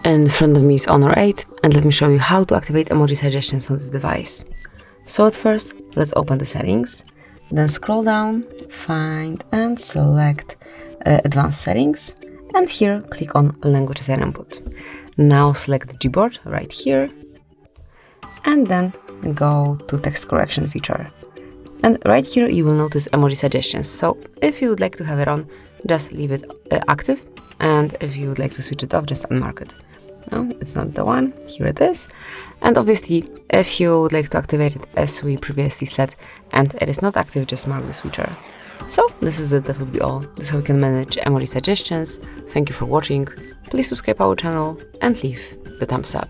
In front of me is Honor 8, and let me show you how to activate emoji suggestions on this device. So at first, let's open the settings, then scroll down, find and select Advanced Settings, and here click on Languages and Input. Now select the Gboard right here, and then go to Text Correction feature. And right here you will notice emoji suggestions, so if you would like to have it on, just leave it active, and if you would like to switch it off, just unmark it. No, it's not the one, here it is. And obviously, if you would like to activate it as we previously said, and it is not active, just mark the switcher. So this is it, that would be all. This is how we can manage emoji suggestions. Thank you for watching, please subscribe our channel and leave the thumbs up.